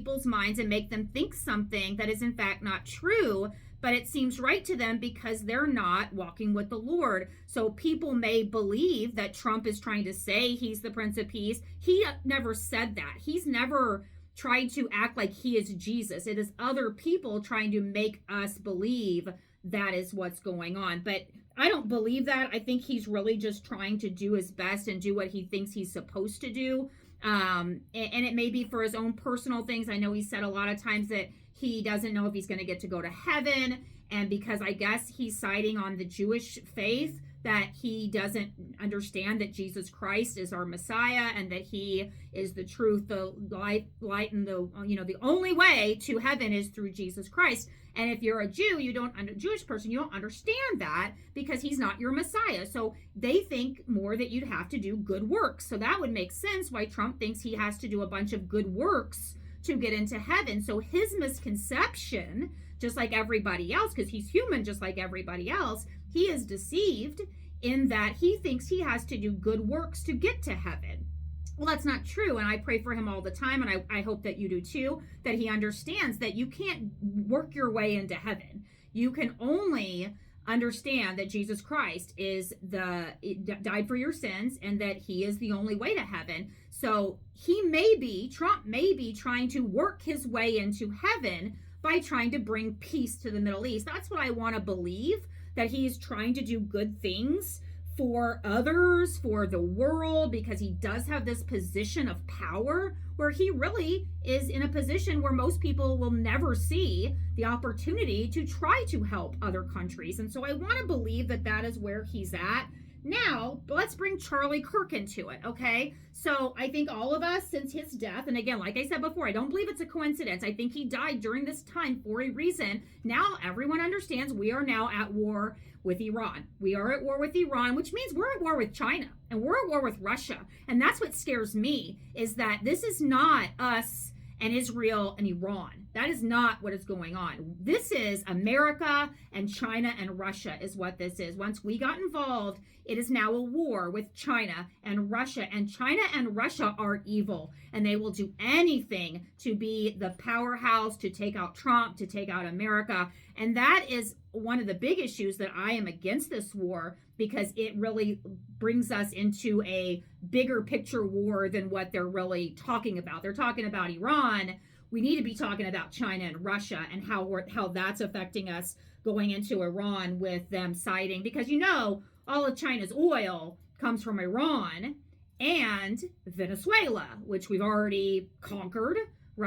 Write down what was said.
people's minds and make them think something that is in fact not true, but it seems right to them because they're not walking with the Lord. So people may believe that Trump is trying to say he's the Prince of Peace. He never said that. He's never tried to act like he is Jesus. It is other people trying to make us believe that is what's going on. But I don't believe that. I think he's really just trying to do his best and do what he thinks he's supposed to do. And it may be for his own personal things. I know he said a lot of times that he doesn't know if he's going to get to go to heaven. And because I guess he's siding on the Jewish faith, that he doesn't understand that Jesus Christ is our Messiah and that he is the truth, the light, and the only way to heaven is through Jesus Christ. And if you're a Jew, Jewish person, you don't understand that because he's not your Messiah. So they think more that you'd have to do good works. So that would make sense why Trump thinks he has to do a bunch of good works to get into heaven. So his misconception, just like everybody else, because he's human just like everybody else, he is deceived in that he thinks he has to do good works to get to heaven. Well, that's not true. And I pray for him all the time. And I hope that you do too, that he understands that you can't work your way into heaven. You can only understand that Jesus Christ died for your sins and that he is the only way to heaven. So Trump may be trying to work his way into heaven by trying to bring peace to the Middle East. That's what I want to believe, that he's trying to do good things for others, for the world, because he does have this position of power where he really is in a position where most people will never see the opportunity to try to help other countries. And so I want to believe that that is where he's at. Now, let's bring Charlie Kirk into it, okay? So I think all of us, since his death, and again, like I said before, I don't believe it's a coincidence. I think he died during this time for a reason. Now everyone understands we are now at war with Iran. We are at war with Iran, which means we're at war with China and we're at war with Russia. And that's what scares me, is that this is not us and Israel and Iran. That is not what is going on. This is America and China and Russia is what this is. Once we got involved, it is now a war with China and Russia. And China and Russia are evil. And they will do anything to be the powerhouse, to take out Trump, to take out America. And that is one of the big issues that I am against this war, because it really brings us into a bigger picture war than what they're really talking about. They're talking about Iran. We need to be talking about China and Russia and how that's affecting us going into Iran with them siding, because all of China's oil comes from Iran and Venezuela, which we've already conquered.